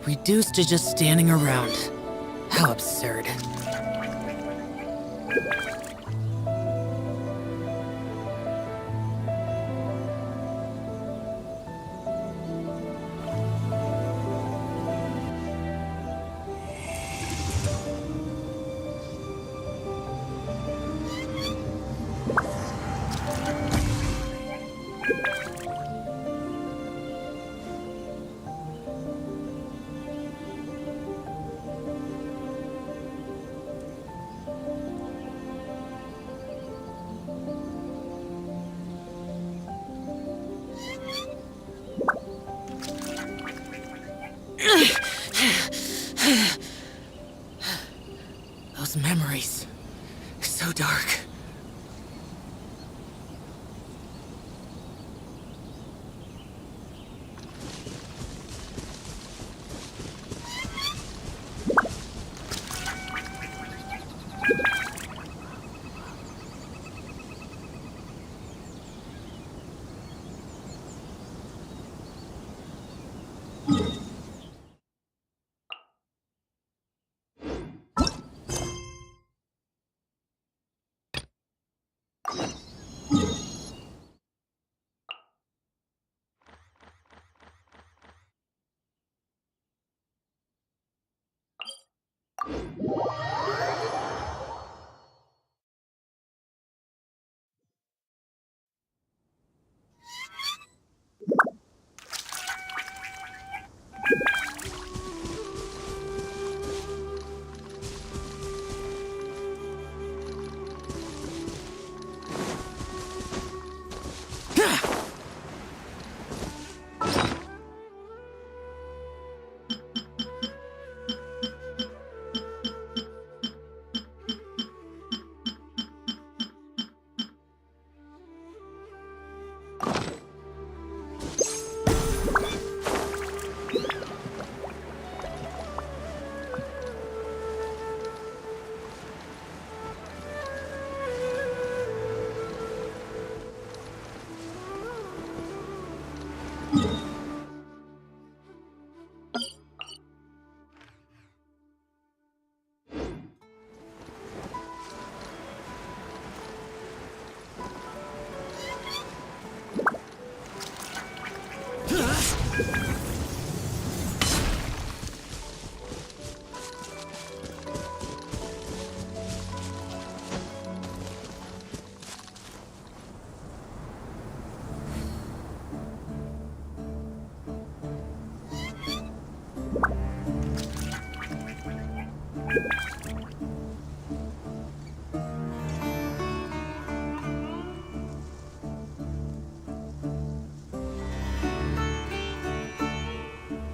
Reduced to just standing around. How absurd. Those memories. So dark.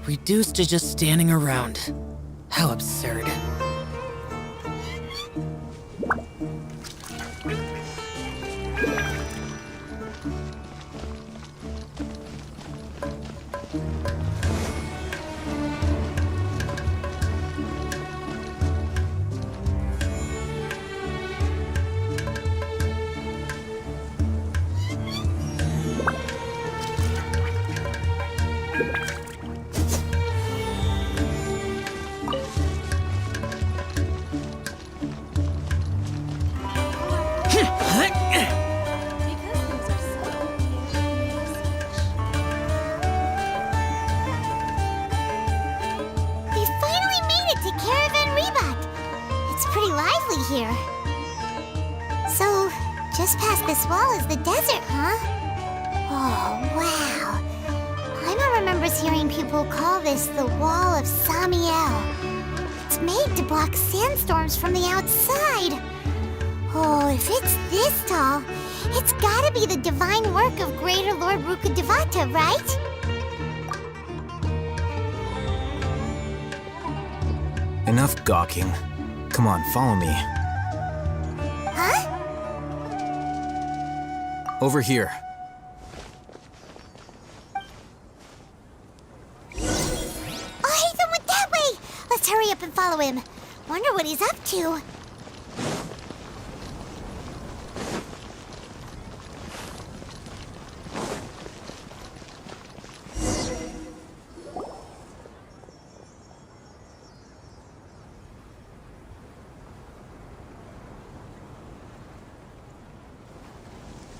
Reduced to just standing around. How absurd. Here. So, just past this wall is the desert, huh? Oh, wow. Paimon remembers hearing people call this the Wall of Samiel. It's made to block sandstorms from the outside. Oh, if it's this tall, it's gotta be the divine work of Greater Lord Rukkhadevata, right? Enough gawking. Come on, follow me. Huh? Over here. Oh, Ethan went that way! Let's hurry up and follow him. Wonder what he's up to.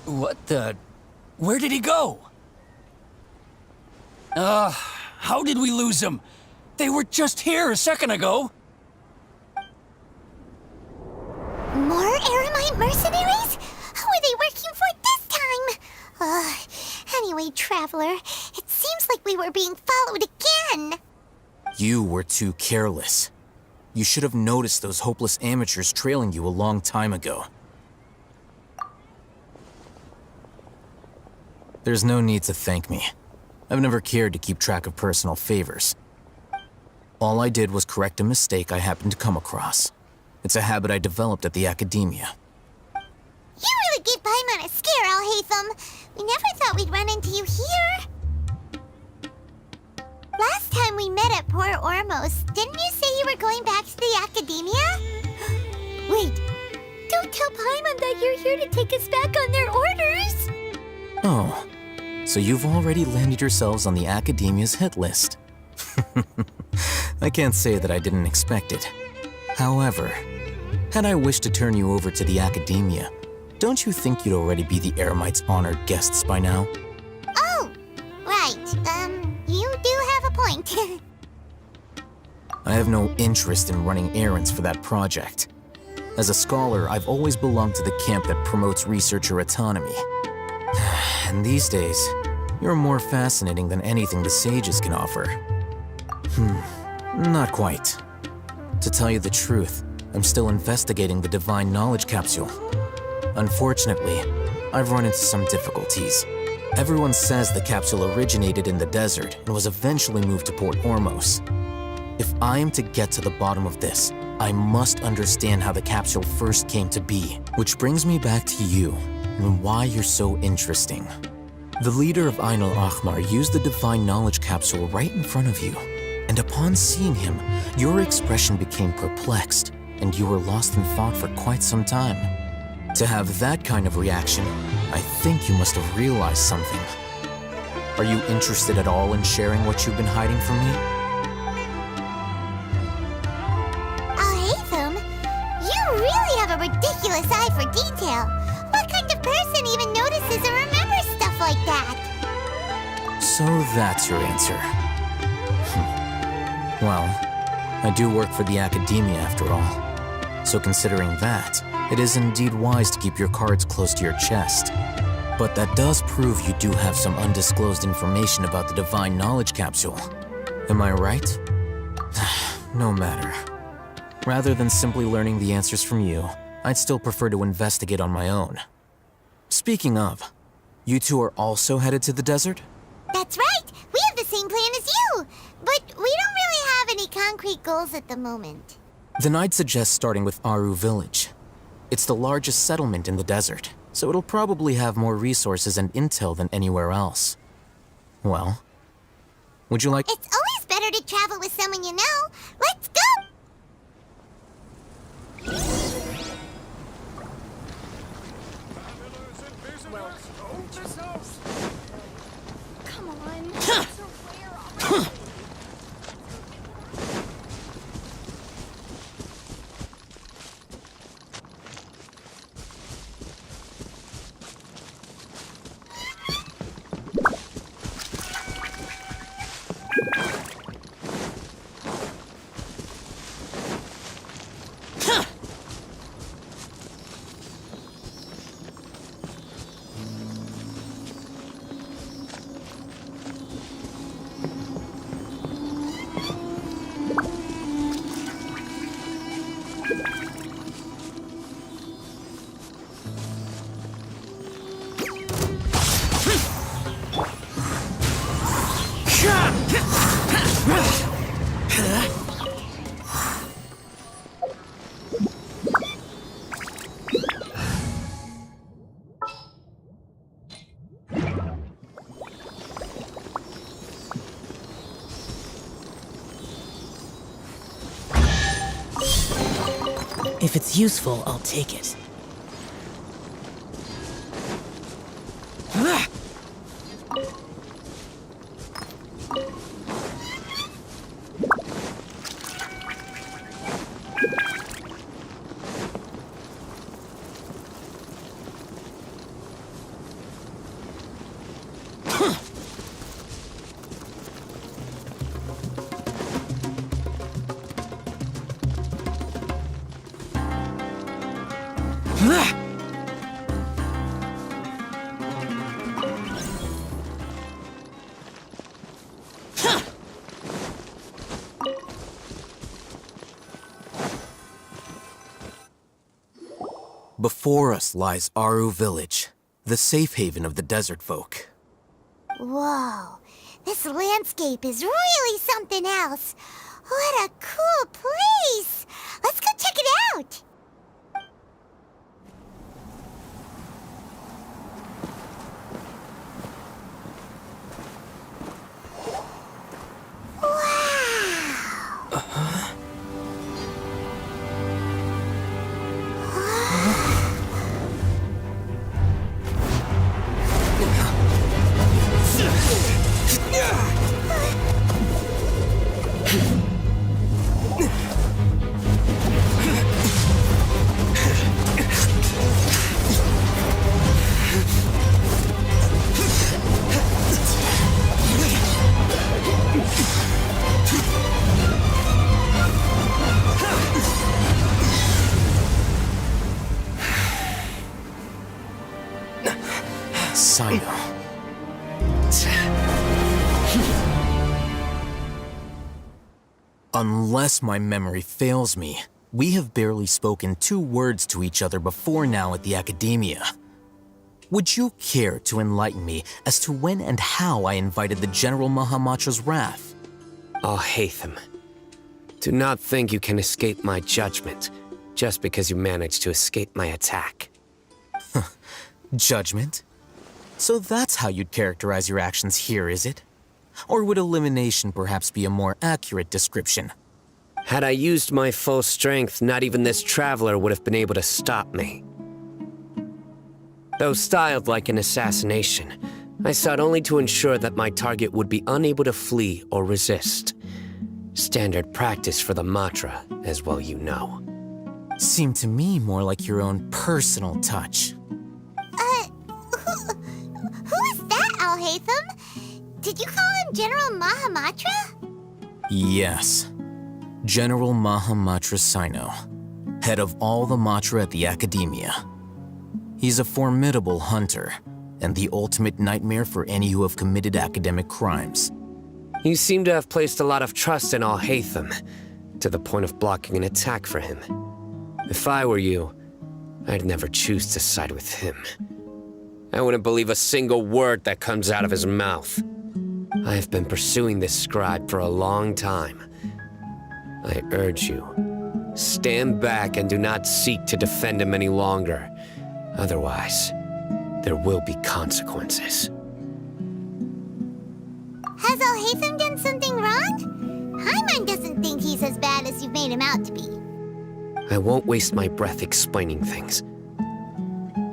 What the... Where did he go? How did we lose him? They were just here a second ago. More Eremite mercenaries? Who are they working for this time? Anyway, Traveler, it seems like we were being followed again. You were too careless. You should have noticed those hopeless amateurs trailing you a long time ago. There's no need to thank me. I've never cared to keep track of personal favors. All I did was correct a mistake I happened to come across. It's a habit I developed at the Academia. You really gave Paimon a scare, Alhaitham. We never thought we'd run into you here. Last time we met at Port Ormos, didn't you say you were going back to the Academia? Wait, don't tell Paimon that you're here to take us back on their orders. Oh, so you've already landed yourselves on the Academia's hit list. I can't say that I didn't expect it. However, had I wished to turn you over to the Academia, don't you think you'd already be the Eremites' honored guests by now? Oh, right. You do have a point. I have no interest in running errands for that project. As a scholar, I've always belonged to the camp that promotes researcher autonomy. And these days, you're more fascinating than anything the sages can offer. Not quite. To tell you the truth, I'm still investigating the Divine Knowledge Capsule. Unfortunately, I've run into some difficulties. Everyone says the capsule originated in the desert and was eventually moved to Port Ormos. If I am to get to the bottom of this, I must understand how the capsule first came to be. Which brings me back to you, and why you're so interesting. The leader of Ain al-Ahmar used the Divine Knowledge Capsule right in front of you, and upon seeing him, your expression became perplexed, and you were lost in thought for quite some time. To have that kind of reaction, I think you must have realized something. Are you interested at all in sharing what you've been hiding from me? Alhaitham, you really have a ridiculous eye for detail. What kind of person even notices or remembers stuff like that? So that's your answer. Well, I do work for the Academia after all. So considering that, it is indeed wise to keep your cards close to your chest. But that does prove you do have some undisclosed information about the Divine Knowledge Capsule. Am I right? No matter. Rather than simply learning the answers from you, I'd still prefer to investigate on my own. Speaking of, you two are also headed to the desert? That's right. We have the same plan as you. But we don't really have any concrete goals at the moment. Then I'd suggest starting with Aru Village. It's the largest settlement in the desert, so it'll probably have more resources and intel than anywhere else. Well, would you like— It's always better to travel with someone you know. Let's go! Come on. It's a rare opportunity. If it's useful, I'll take it. Before us lies Aru Village, the safe haven of the desert folk. Whoa, this landscape is really something else. What a cool place! Let's go check it out! Sino. Unless my memory fails me, we have barely spoken 2 words to each other before now at the Academia. Would you care to enlighten me as to when and how I invited the General Mahamatra's wrath? Al-Haytham, do not think you can escape my judgment just because you managed to escape my attack. Judgment? So that's how you'd characterize your actions here, is it? Or would elimination perhaps be a more accurate description? Had I used my full strength, not even this traveler would have been able to stop me. Though styled like an assassination, I sought only to ensure that my target would be unable to flee or resist. Standard practice for the Matra, as well you know. Seemed to me more like your own personal touch. Who is that, Al-Haytham? Did you call him General Mahamatra? Yes. General Mahamatra Sino, head of all the Matra at the Academia. He's a formidable hunter, and the ultimate nightmare for any who have committed academic crimes. You seem to have placed a lot of trust in Al-Haytham, to the point of blocking an attack for him. If I were you, I'd never choose to side with him. I wouldn't believe a single word that comes out of his mouth. I have been pursuing this scribe for a long time. I urge you, stand back and do not seek to defend him any longer. Otherwise, there will be consequences. Has Al-Haytham done something wrong? Paimon doesn't think he's as bad as you've made him out to be. I won't waste my breath explaining things.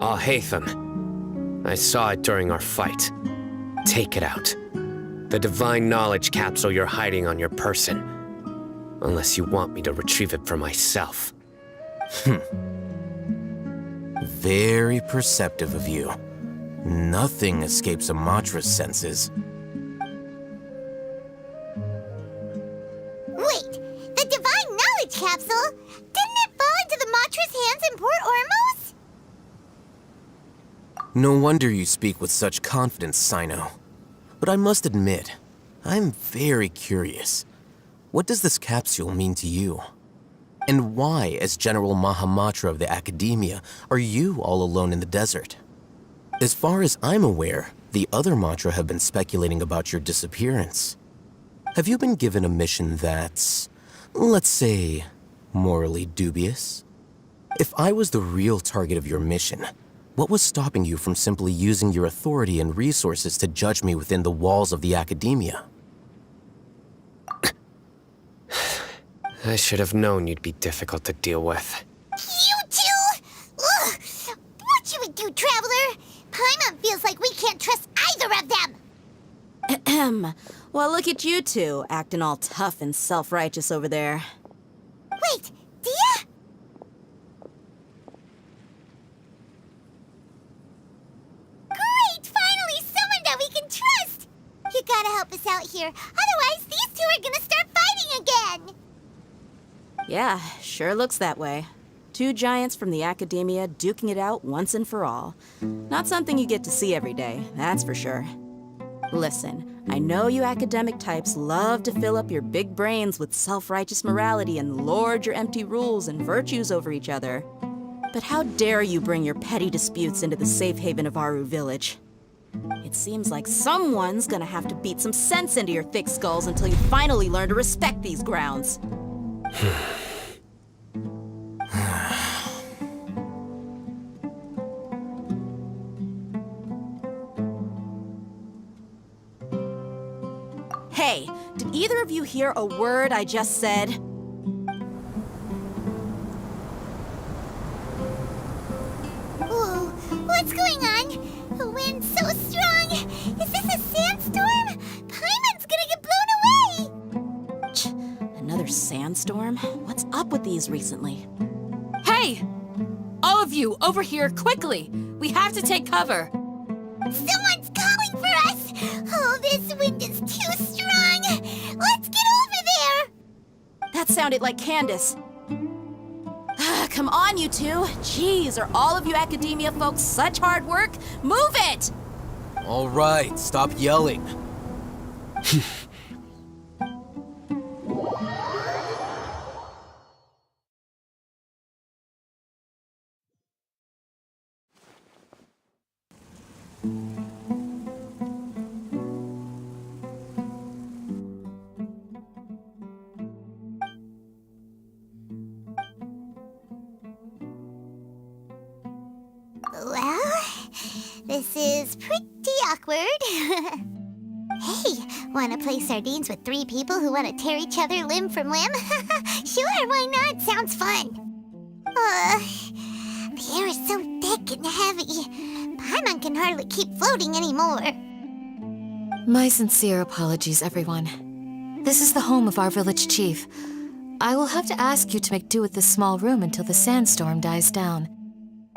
Al-Haytham, I saw it during our fight. Take it out. The divine knowledge capsule you're hiding on your person. Unless you want me to retrieve it for myself. Very perceptive of you. Nothing escapes a Matra's senses. Wait, the divine knowledge capsule? Didn't it fall into the Matra's hands in Port Ormos? No wonder you speak with such confidence, Sino. But I must admit, I'm very curious. What does this capsule mean to you? And why, as General Mahamatra of the Academia, are you all alone in the desert? As far as I'm aware, the other Matra have been speculating about your disappearance. Have you been given a mission that's, let's say, morally dubious? If I was the real target of your mission, what was stopping you from simply using your authority and resources to judge me within the walls of the Academia? I should have known you'd be difficult to deal with. You two? Ugh! What should we do, Traveler? Paimon feels like we can't trust either of them! Ahem. Well, look at you two, acting all tough and self-righteous over there. Wait, Dia? Great! Finally someone that we can trust! You gotta help us out here, otherwise these two are gonna start fighting again! Yeah, sure looks that way. 2 giants from the Academia duking it out once and for all. Not something you get to see every day, that's for sure. Listen, I know you academic types love to fill up your big brains with self-righteous morality and lord your empty rules and virtues over each other. But how dare you bring your petty disputes into the safe haven of Aru Village? It seems like someone's gonna have to beat some sense into your thick skulls until you finally learn to respect these grounds. Hey, did either of you hear a word I just said? Whoa, what's going on? The wind's so strong. Is this a sandstorm? Paimon's gonna get blown away. Another sandstorm? What's up with these recently? Hey! All of you, over here, quickly! We have to take cover! Someone's calling for us. Oh, this wind is too strong. Let's get over there. That sounded like Candace. Come on, you two. Jeez, are all of you academia folks such hard work? Move it! All right, stop yelling. Well, this is pretty awkward. Hey, wanna play sardines with 3 people who wanna tear each other limb from limb? Sure, why not? Sounds fun. The air is so thick and heavy. Paimon can hardly keep floating anymore. My sincere apologies, everyone. This is the home of our village chief. I will have to ask you to make do with this small room until the sandstorm dies down.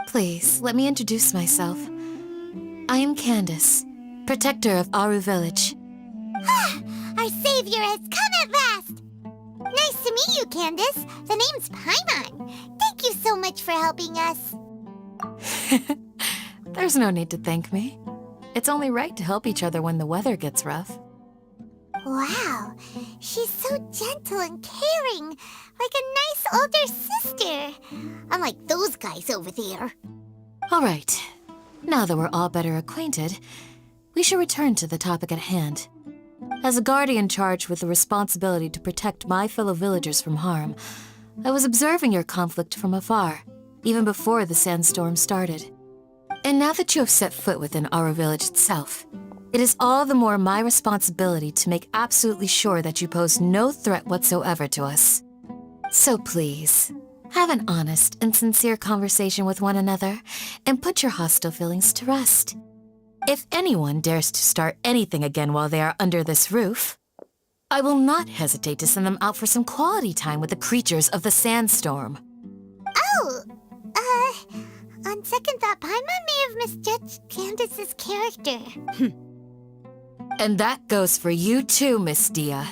Please, let me introduce myself. I am Candace, protector of Aru Village. Our savior has come at last! Nice to meet you, Candace. The name's Paimon. Thank you so much for helping us. There's no need to thank me. It's only right to help each other when the weather gets rough. Wow, she's so gentle and caring, like a nice older sister. Unlike those guys over there. All right, now that we're all better acquainted, we should return to the topic at hand. As a guardian charged with the responsibility to protect my fellow villagers from harm, I was observing your conflict from afar, even before the sandstorm started. And now that you have set foot within Aru Village itself, it is all the more my responsibility to make absolutely sure that you pose no threat whatsoever to us. So please, have an honest and sincere conversation with one another and put your hostile feelings to rest. If anyone dares to start anything again while they are under this roof, I will not hesitate to send them out for some quality time with the creatures of the sandstorm. Oh, on second thought, Paimon may have misjudged Candace's character. And that goes for you too, Miss Dia.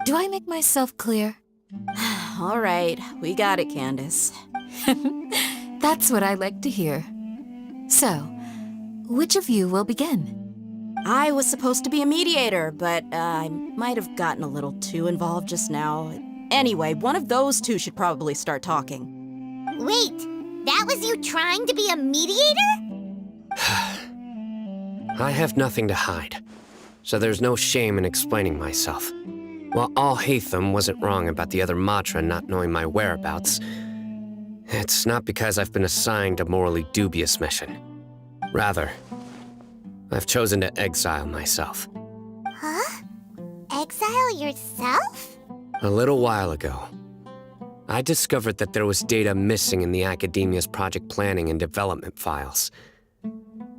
Do I make myself clear? All right, we got it, Candace. That's what I like to hear. So, which of you will begin? I was supposed to be a mediator, but I might have gotten a little too involved just now. Anyway, one of those two should probably start talking. Wait, that was you trying to be a mediator? I have nothing to hide, so there's no shame in explaining myself. While Al-Haytham wasn't wrong about the other Matra not knowing my whereabouts, it's not because I've been assigned a morally dubious mission. Rather, I've chosen to exile myself. Huh? Exile yourself? A little while ago, I discovered that there was data missing in the Academia's project planning and development files.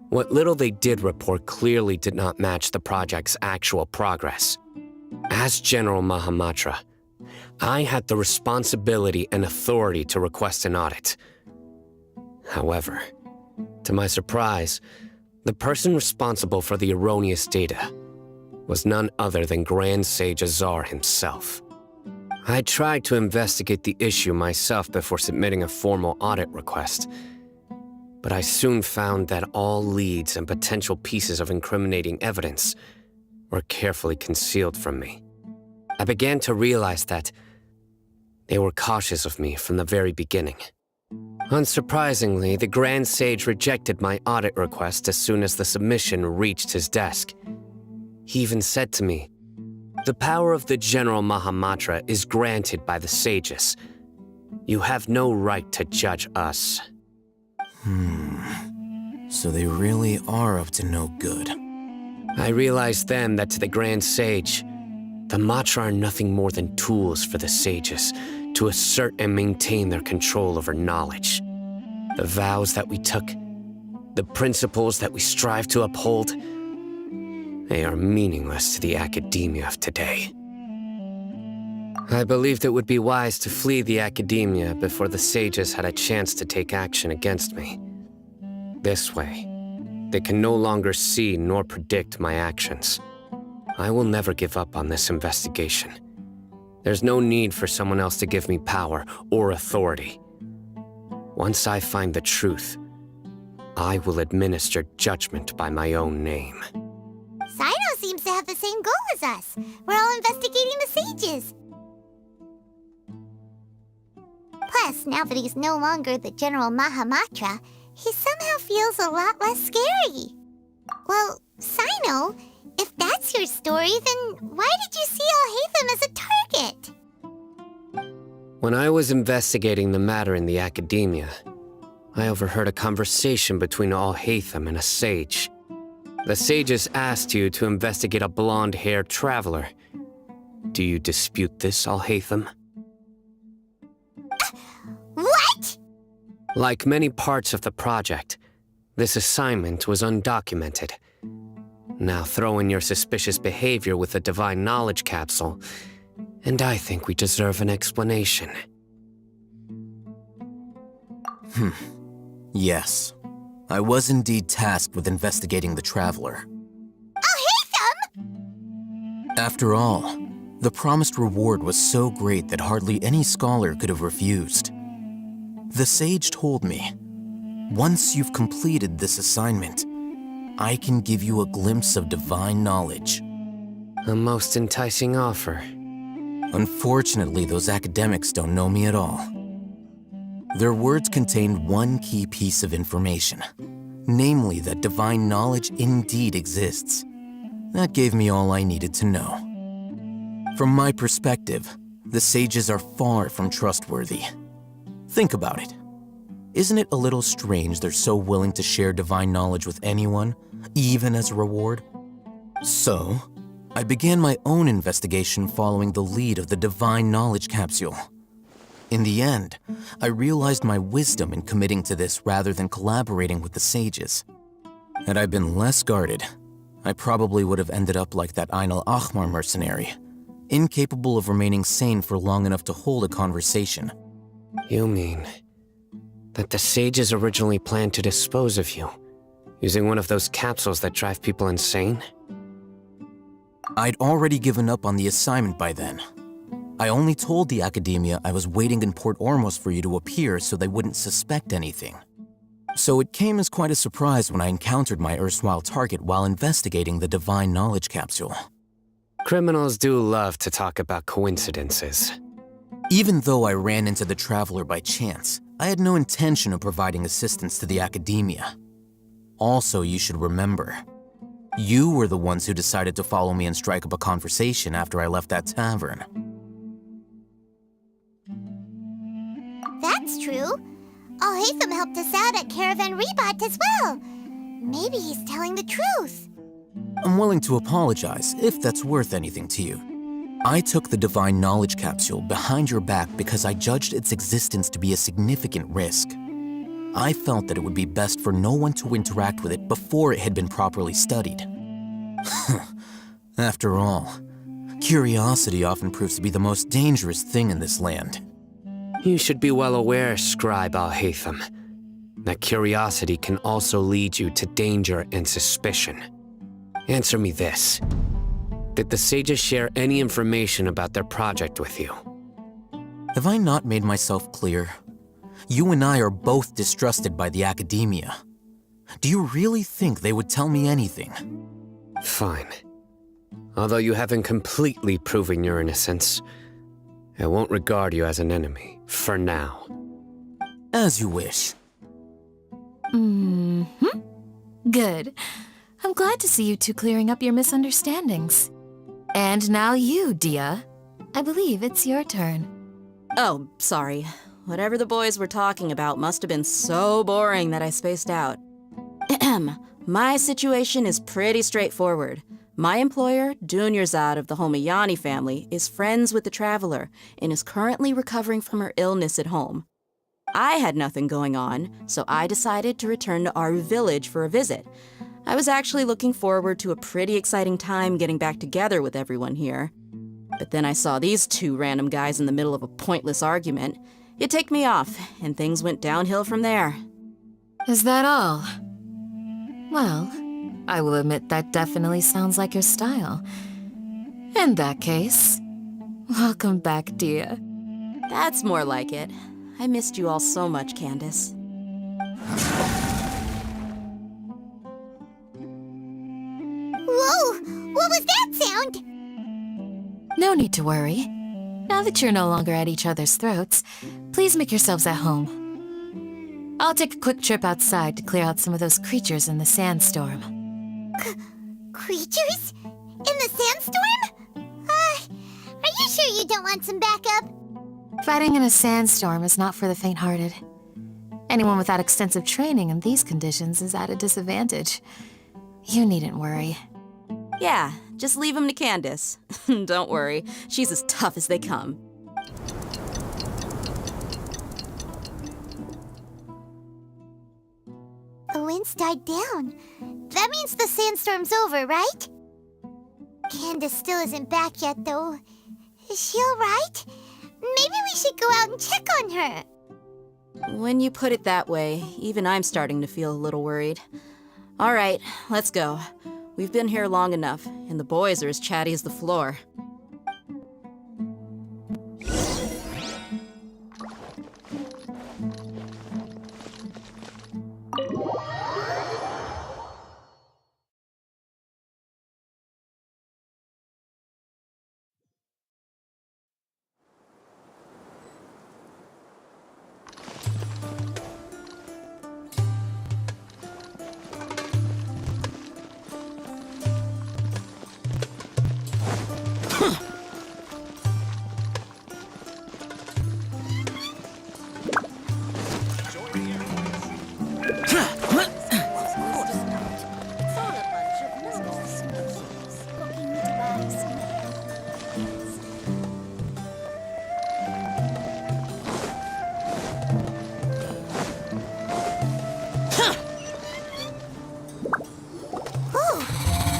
What little they did report clearly did not match the project's actual progress. As General Mahamatra, I had the responsibility and authority to request an audit. However, to my surprise, the person responsible for the erroneous data was none other than Grand Sage Azar himself. I tried to investigate the issue myself before submitting a formal audit request, but I soon found that all leads and potential pieces of incriminating evidence were carefully concealed from me. I began to realize that they were cautious of me from the very beginning. Unsurprisingly, the Grand Sage rejected my audit request as soon as the submission reached his desk. He even said to me, "The power of the General Mahamatra is granted by the sages. You have no right to judge us." So they really are up to no good. I realized then that to the Grand Sage, the Matra are nothing more than tools for the sages to assert and maintain their control over knowledge. The vows that we took, the principles that we strive to uphold, they are meaningless to the academia of today. I believed it would be wise to flee the academia before the sages had a chance to take action against me. This way, they can no longer see nor predict my actions. I will never give up on this investigation. There's no need for someone else to give me power or authority. Once I find the truth, I will administer judgment by my own name. Sino seems to have the same goal as us. We're all investigating the sages. Plus, now that he's no longer the General Mahamatra, he somehow feels a lot less scary. Well, Sino, if that's your story, then why did you see Alhaitham as a target? When I was investigating the matter in the academia, I overheard a conversation between Alhaitham and a sage. The sages asked you to investigate a blonde-haired traveler. Do you dispute this, Alhaitham? What? Like many parts of the project, this assignment was undocumented. Now throw in your suspicious behavior with the Divine Knowledge Capsule, and I think we deserve an explanation. Yes. I was indeed tasked with investigating the Traveler. Alhaitham! After all, the promised reward was so great that hardly any scholar could have refused. The sage told me, once you've completed this assignment, I can give you a glimpse of divine knowledge. A most enticing offer. Unfortunately, those academics don't know me at all. Their words contained one key piece of information, namely that divine knowledge indeed exists. That gave me all I needed to know. From my perspective, the sages are far from trustworthy. Think about it. Isn't it a little strange they're so willing to share divine knowledge with anyone, even as a reward? So, I began my own investigation following the lead of the Divine Knowledge Capsule. In the end, I realized my wisdom in committing to this rather than collaborating with the sages. Had I been less guarded, I probably would have ended up like that Ain al-Ahmar mercenary, incapable of remaining sane for long enough to hold a conversation. You mean that the sages originally planned to dispose of you, using one of those capsules that drive people insane? I'd already given up on the assignment by then. I only told the academia I was waiting in Port Ormos for you to appear so they wouldn't suspect anything. So it came as quite a surprise when I encountered my erstwhile target while investigating the Divine Knowledge Capsule. Criminals do love to talk about coincidences. Even though I ran into the Traveler by chance, I had no intention of providing assistance to the academia. Also, you should remember, you were the ones who decided to follow me and strike up a conversation after I left that tavern. That's true. Alhaitham helped us out at Caravan Rebat as well. Maybe he's telling the truth. I'm willing to apologize if that's worth anything to you. I took the Divine Knowledge Capsule behind your back because I judged its existence to be a significant risk. I felt that it would be best for no one to interact with it before it had been properly studied. After all, curiosity often proves to be the most dangerous thing in this land. You should be well aware, Scribe Alhaitham, that curiosity can also lead you to danger and suspicion. Answer me this. Did the sages share any information about their project with you? Have I not made myself clear? You and I are both distrusted by the academia. Do you really think they would tell me anything? Fine. Although you haven't completely proven your innocence, I won't regard you as an enemy, for now. As you wish. Good. I'm glad to see you two clearing up your misunderstandings. And now you, Dia. I believe it's your turn. Oh, sorry. Whatever the boys were talking about must have been so boring that I spaced out. Ahem. My situation is pretty straightforward. My employer, Dunyarzad of the Homayani family, is friends with the Traveler and is currently recovering from her illness at home. I had nothing going on, so I decided to return to Aru village for a visit. I was actually looking forward to a pretty exciting time getting back together with everyone here. But then I saw these two random guys in the middle of a pointless argument. It ticked me off, and things went downhill from there. Is that all? Well, I will admit that definitely sounds like your style. In that case, welcome back, Dia. That's more like it. I missed you all so much, Candace. Whoa! What was that sound? No need to worry. Now that you're no longer at each other's throats, please make yourselves at home. I'll take a quick trip outside to clear out some of those creatures in the sandstorm. Creatures? In the sandstorm? Are you sure you don't want some backup? Fighting in a sandstorm is not for the faint-hearted. Anyone without extensive training in these conditions is at a disadvantage. You needn't worry. Yeah, just leave him to Candace. Don't worry, she's as tough as they come. The wind's died down. That means the sandstorm's over, right? Candace still isn't back yet, though. Is she alright? Maybe we should go out and check on her. When you put it that way, even I'm starting to feel a little worried. All right, let's go. We've been here long enough, and the boys are as chatty as the floor.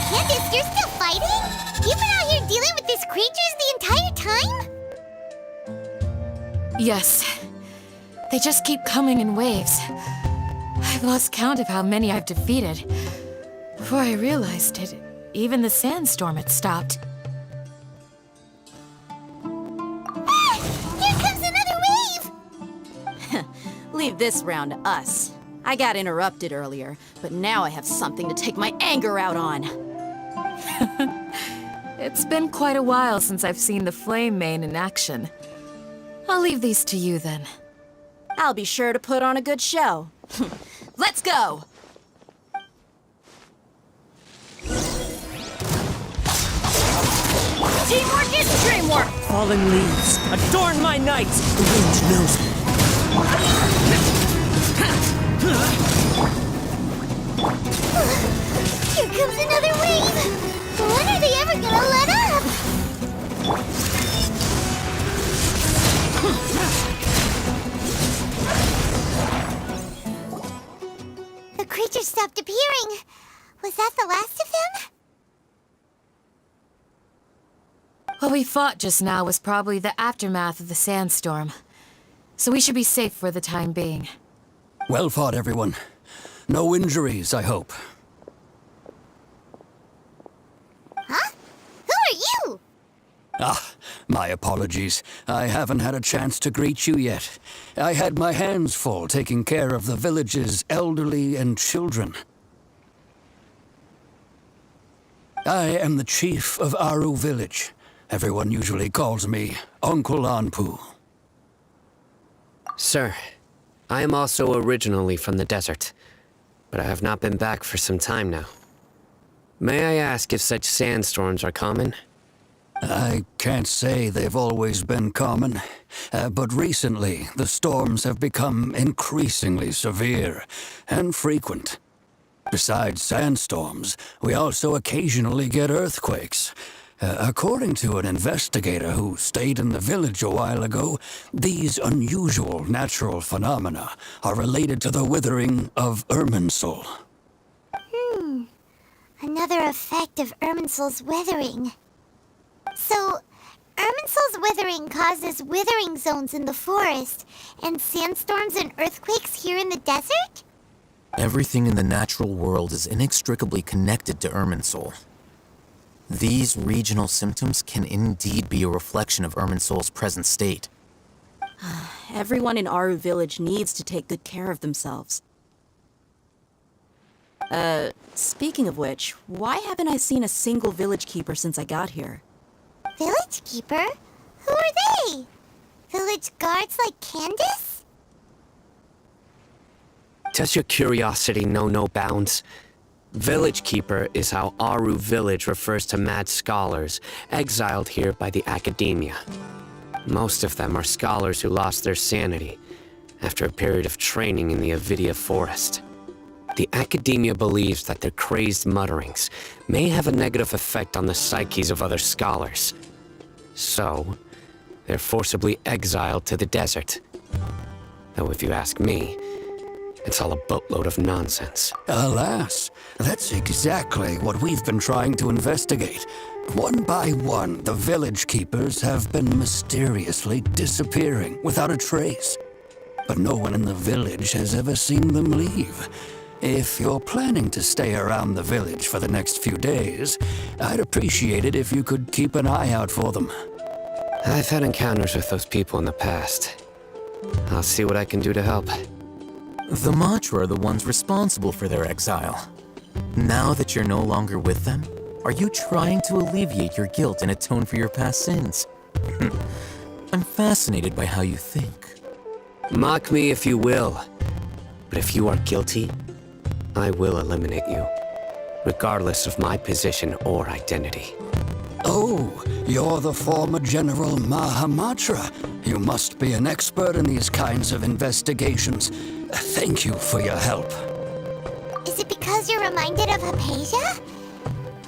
Candace, you're still fighting? You've been out here dealing with these creatures the entire time? Yes. They just keep coming in waves. I've lost count of how many I've defeated. Before I realized it, even the sandstorm had stopped. Ah! Here comes another wave! Leave this round to us. I got interrupted earlier, but now I have something to take my anger out on. It's been quite a while since I've seen the Flame Mane in action. I'll leave these to you then. I'll be sure to put on a good show. Let's go! Teamwork is dreamwork! Fallen leaves, adorn my night! The wind knows me. Here comes another wave! When are they ever gonna let up? The creatures stopped appearing. Was that the last of them? What we fought just now was probably the aftermath of the sandstorm. So we should be safe for the time being. Well fought, everyone. No injuries, I hope. Huh? Who are you? Ah, my apologies. I haven't had a chance to greet you yet. I had my hands full taking care of the village's elderly and children. I am the chief of Aru village. Everyone usually calls me Uncle Anpu. Sir, I am also originally from the desert, but I have not been back for some time now. May I ask if such sandstorms are common? I can't say they've always been common, but recently the storms have become increasingly severe and frequent. Besides sandstorms, we also occasionally get earthquakes. According to an investigator who stayed in the village a while ago, these unusual natural phenomena are related to the withering of Irminsul. Another effect of Irminsul's withering. So, Irminsul's withering causes withering zones in the forest, and sandstorms and earthquakes here in the desert? Everything in the natural world is inextricably connected to Irminsul. These regional symptoms can indeed be a reflection of Irminsul's present state. Everyone in Aru village needs to take good care of themselves. Speaking of which, why haven't I seen a single village keeper since I got here? Village keeper? Who are they? Village guards like Candace? Does your curiosity know no bounds? Village Keeper is how Aru village refers to mad scholars exiled here by the academia. Most of them are scholars who lost their sanity after a period of training in the Avidia forest. The academia believes that their crazed mutterings may have a negative effect on the psyches of other scholars. So, they're forcibly exiled to the desert. Though if you ask me, it's all a boatload of nonsense. Alas, that's exactly what we've been trying to investigate. One by one, the village keepers have been mysteriously disappearing without a trace. But no one in the village has ever seen them leave. If you're planning to stay around the village for the next few days, I'd appreciate it if you could keep an eye out for them. I've had encounters with those people in the past. I'll see what I can do to help. The Matra are the ones responsible for their exile. Now that you're no longer with them, are you trying to alleviate your guilt and atone for your past sins? I'm fascinated by how you think. Mock me if you will, but if you are guilty, I will eliminate you, regardless of my position or identity. Oh, you're the former General Mahamatra. You must be an expert in these kinds of investigations. Thank you for your help. Is it because you're reminded of Hypatia?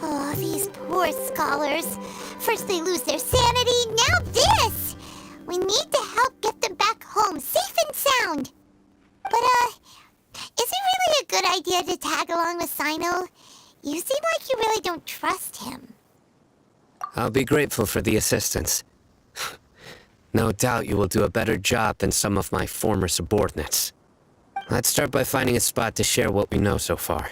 Oh, these poor scholars. First they lose their sanity, now this! We need to help get them back home, safe and sound. But, is it really a good idea to tag along with Sino? You seem like you really don't trust him. I'll be grateful for the assistance. No doubt you will do a better job than some of my former subordinates. Let's start by finding a spot to share what we know so far.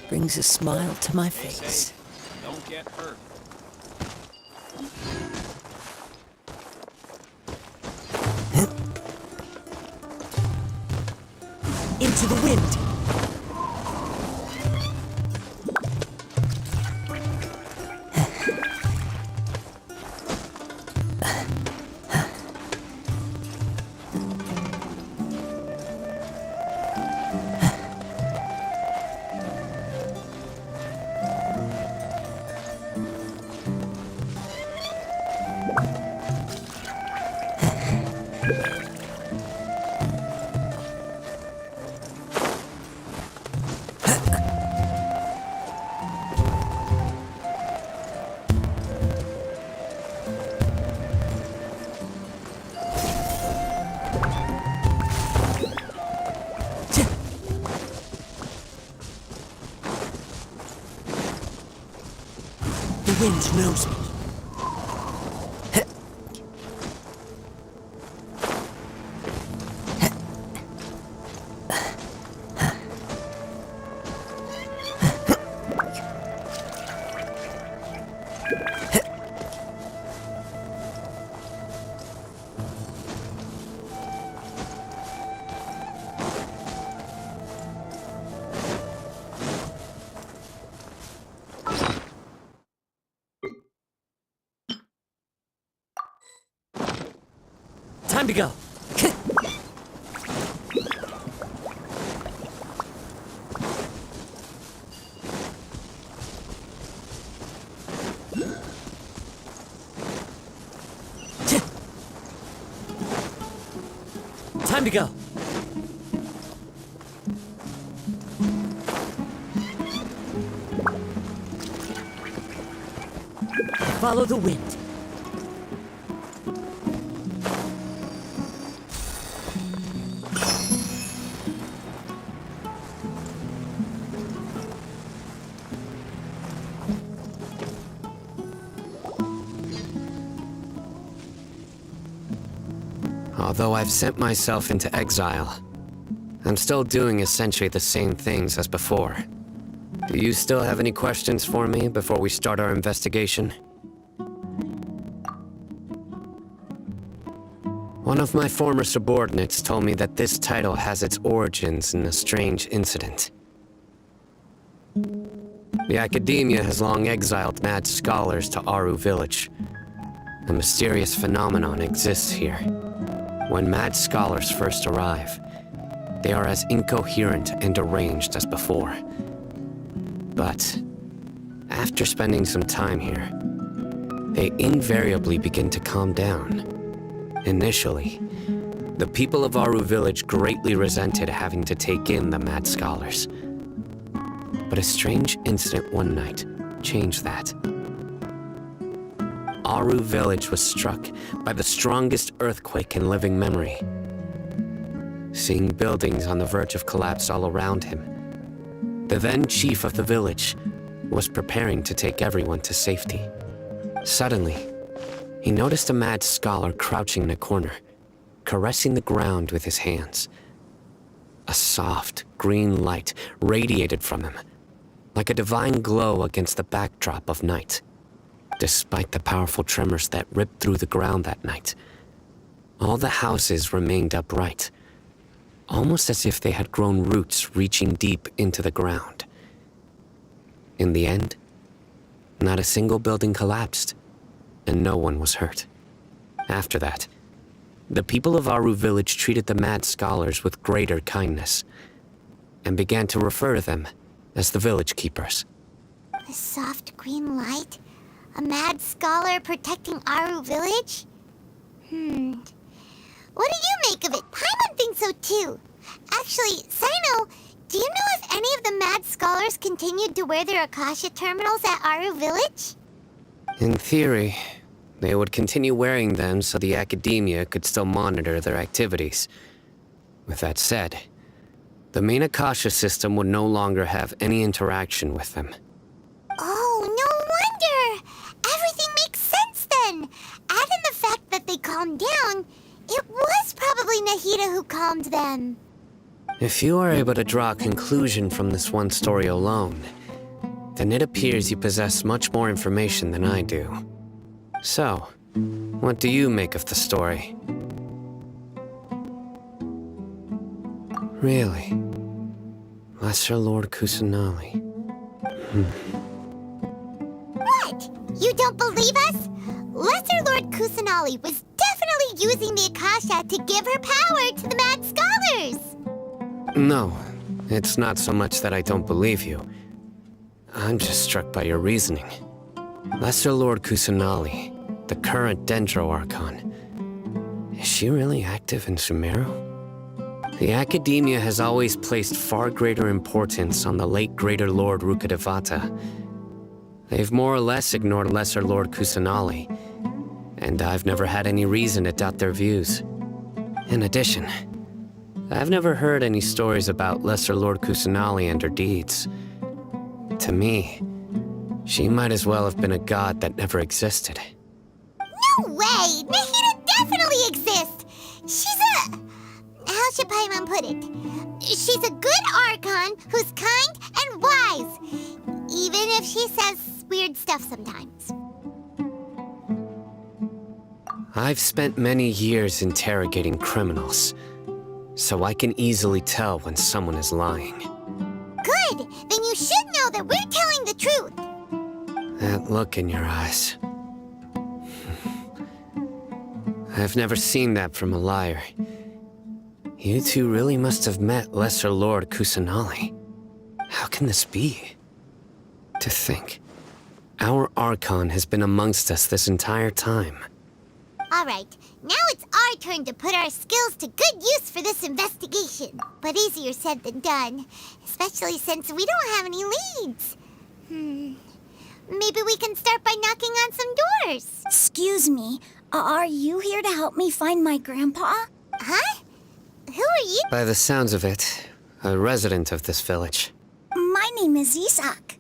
Brings a smile to my face. Don't get hurt. Into the wind. wind knows me. Time to go. Time to go. Follow the wind. Although I've sent myself into exile, I'm still doing essentially the same things as before. Do you still have any questions for me before we start our investigation? One of my former subordinates told me that this title has its origins in a strange incident. The Academia has long exiled mad scholars to Aru Village. A mysterious phenomenon exists here. When mad scholars first arrive, they are as incoherent and deranged as before. But after spending some time here, they invariably begin to calm down. Initially, the people of Aru Village greatly resented having to take in the mad scholars. But a strange incident one night changed that. Aru Village was struck by the strongest earthquake in living memory. Seeing buildings on the verge of collapse all around him, the then chief of the village was preparing to take everyone to safety. Suddenly, he noticed a mad scholar crouching in a corner, caressing the ground with his hands. A soft, green light radiated from him, like a divine glow against the backdrop of night. Despite the powerful tremors that ripped through the ground that night, all the houses remained upright, almost as if they had grown roots reaching deep into the ground. In the end, not a single building collapsed, and no one was hurt. After that, the people of Aru Village treated the mad scholars with greater kindness, and began to refer to them as the village keepers. The soft green light? A mad scholar protecting Aru Village? What do you make of it? Paimon thinks so too. Actually, Sino, do you know if any of the mad scholars continued to wear their Akasha terminals at Aru Village? In theory, they would continue wearing them so the Academia could still monitor their activities. With that said, the main Akasha system would no longer have any interaction with them. Oh, no wonder! Everything makes sense then! Add in the fact that they calmed down, it was probably Nahida who calmed them. If you are able to draw a conclusion from this one story alone, then it appears you possess much more information than I do. So, what do you make of the story? Really? Lesser Lord Kusanali. What? You don't believe us? Lesser Lord Kusanali was definitely using the Akasha to give her power to the mad scholars! No, it's not so much that I don't believe you. I'm just struck by your reasoning. Lesser Lord Kusanali, the current Dendro Archon, is she really active in Sumeru? The Academia has always placed far greater importance on the late Greater Lord Rukkhadevata. They've more or less ignored Lesser Lord Kusanali, and I've never had any reason to doubt their views. In addition, I've never heard any stories about Lesser Lord Kusanali and her deeds. To me, She might as well have been a god that never existed. No way! Nahida definitely exists! She's a... How should Paimon put it? She's a good Archon who's kind and wise. Even if she says weird stuff sometimes. I've spent many years interrogating criminals, so I can easily tell when someone is lying. Good! Then you should know that we're telling the truth. That look in your eyes. I've never seen that from a liar. You two really must have met Lesser Lord Kusanali. How can this be? To think, our Archon has been amongst us this entire time. Alright, now it's our turn to put our skills to good use for this investigation. But easier said than done, especially since we don't have any leads. Maybe we can start by knocking on some doors. Excuse me, are you here to help me find my grandpa? Huh? Who are you? By the sounds of it, a resident of this village. My name is Isak.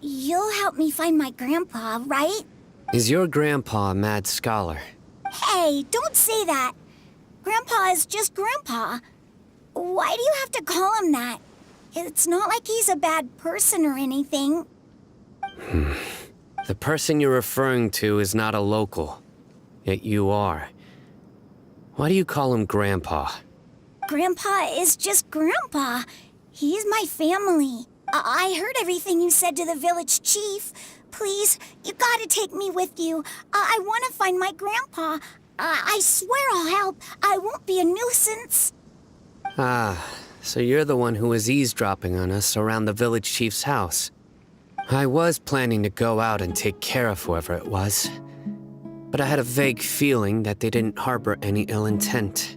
You'll help me find my grandpa, right? Is your grandpa a mad scholar? Hey, don't say that. Grandpa is just Grandpa. Why do you have to call him that? It's not like he's a bad person or anything. The person you're referring to is not a local, yet you are. Why do you call him Grandpa? Grandpa is just Grandpa. He's my family. I heard everything you said to the village chief. Please, you gotta take me with you. I want to find my grandpa. I swear I'll help. I won't be a nuisance. Ah, so you're the one who was eavesdropping on us around the village chief's house. I was planning to go out and take care of whoever it was, but I had a vague feeling that they didn't harbor any ill intent.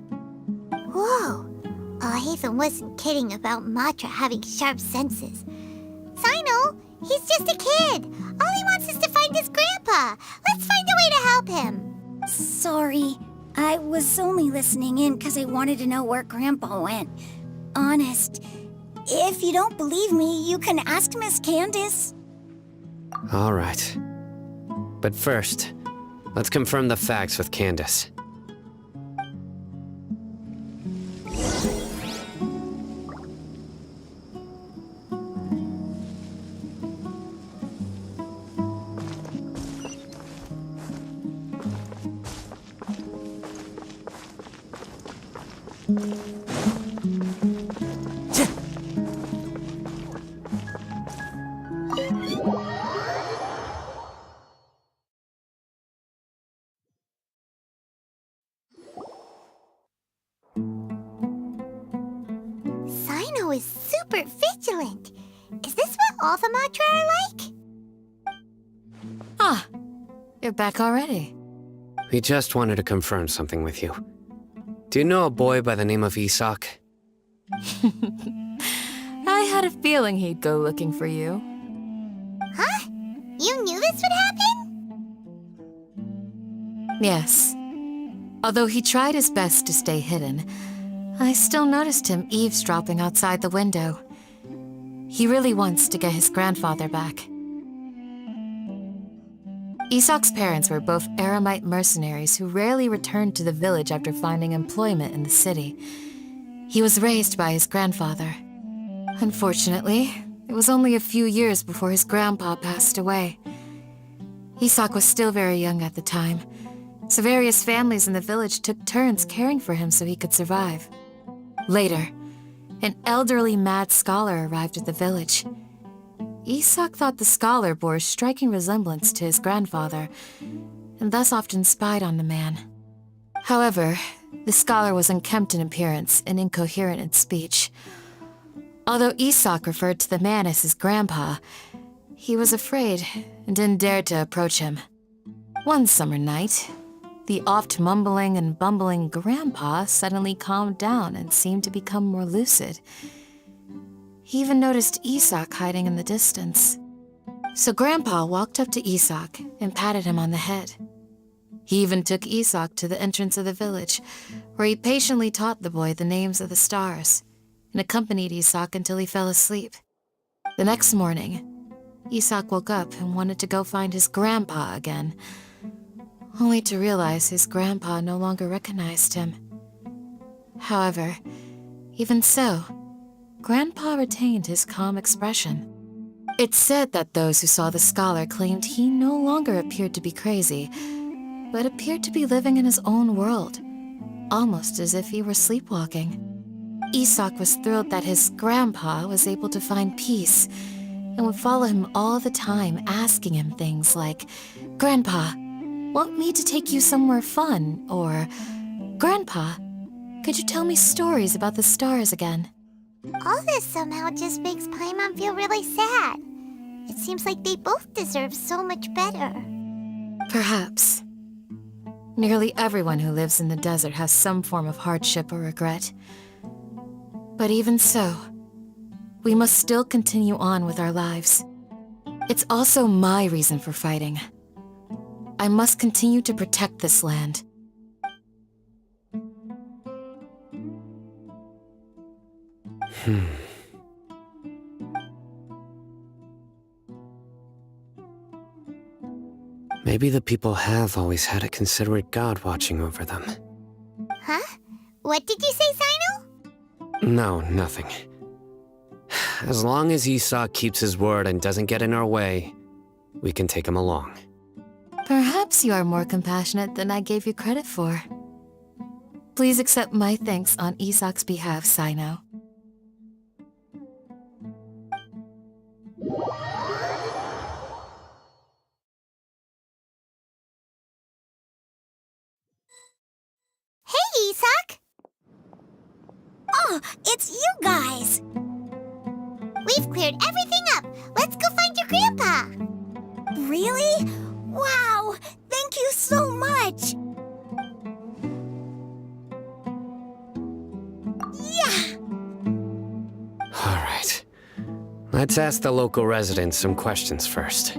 Whoa. Hatham wasn't kidding about Matra having sharp senses. Sino, he's just a kid. All he wants is to find his grandpa. Let's find a way to help him. Sorry. I was only listening in because I wanted to know where Grandpa went. Honest. If you don't believe me, you can ask Miss Candace. All right. But first, let's confirm the facts with Candace. Sino is super vigilant. Is this what all the Matra are like? Ah, you're back already. We just wanted to confirm something with you. Do you know a boy by the name of Isak? I had a feeling he'd go looking for you. Huh? You knew this would happen? Yes. Although he tried his best to stay hidden, I still noticed him eavesdropping outside the window. He really wants to get his grandfather back. Isak's parents were both Aramite mercenaries who rarely returned to the village after finding employment in the city. He was raised by his grandfather. Unfortunately, it was only a few years before his grandpa passed away. Isak was still very young at the time, so various families in the village took turns caring for him so he could survive. Later, an elderly mad scholar arrived at the village. Isak thought the scholar bore a striking resemblance to his grandfather, and thus often spied on the man. However, the scholar was unkempt in appearance and incoherent in speech. Although Isak referred to the man as his grandpa, he was afraid and didn't dare to approach him. One summer night, the oft mumbling and bumbling grandpa suddenly calmed down and seemed to become more lucid. He even noticed Isak hiding in the distance. So Grandpa walked up to Isak and patted him on the head. He even took Isak to the entrance of the village, where he patiently taught the boy the names of the stars and accompanied Isak until he fell asleep. The next morning, Isak woke up and wanted to go find his grandpa again, only to realize his grandpa no longer recognized him. However, even so, Grandpa retained his calm expression. It's said that those who saw the scholar claimed he no longer appeared to be crazy, but appeared to be living in his own world, almost as if he were sleepwalking. Isak was thrilled that his grandpa was able to find peace and would follow him all the time, asking him things like, "Grandpa, want me to take you somewhere fun?" Or, "Grandpa, could you tell me stories about the stars again?" All this somehow just makes Paimon feel really sad. It seems like they both deserve so much better. Perhaps. Nearly everyone who lives in the desert has some form of hardship or regret. But even so, we must still continue on with our lives. It's also my reason for fighting. I must continue to protect this land. Maybe the people have always had a considerate god watching over them. Huh? What did you say, Sino? No, nothing. As long as Isak keeps his word and doesn't get in our way, we can take him along. Perhaps you are more compassionate than I gave you credit for. Please accept my thanks on Isak's behalf, Sino. Hey, Isak! Oh, it's you guys! We've cleared everything up. Let's go find your grandpa. Really? Wow! Thank you so much! Yeah! All right. Let's ask the local residents some questions first.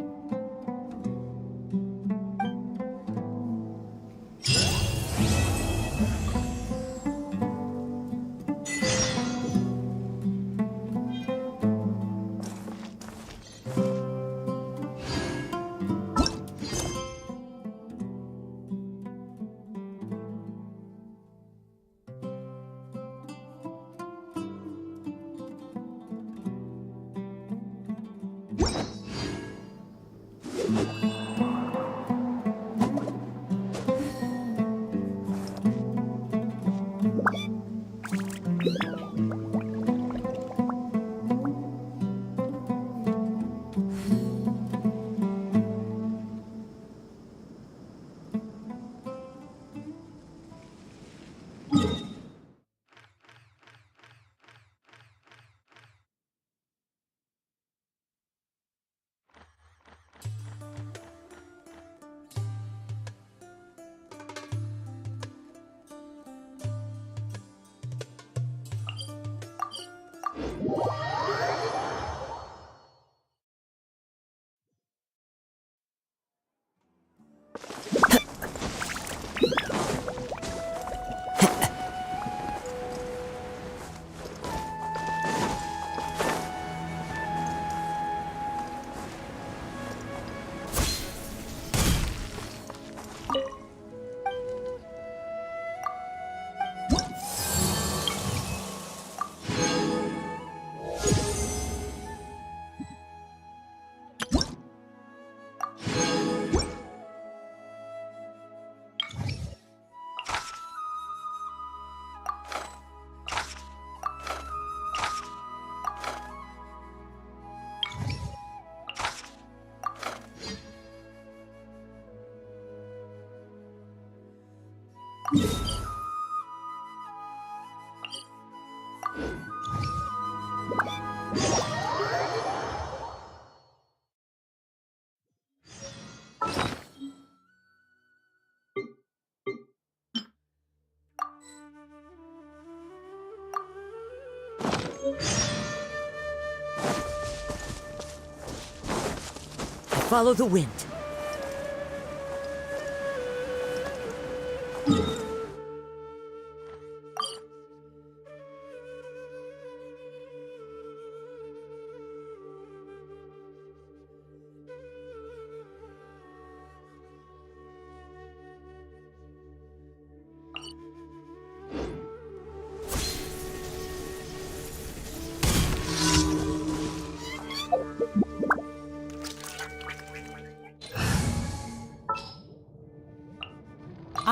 Follow the wind.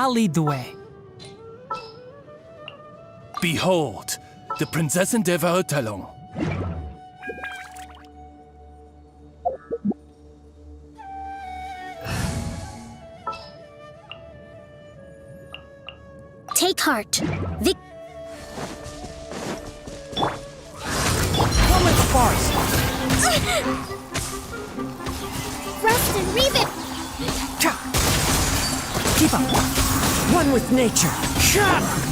I'll lead the way. Behold, the Prinzessin der Verurteilung. Take heart. Woman's farce! Rust and Reeve it! Keep up! One with nature! Shut!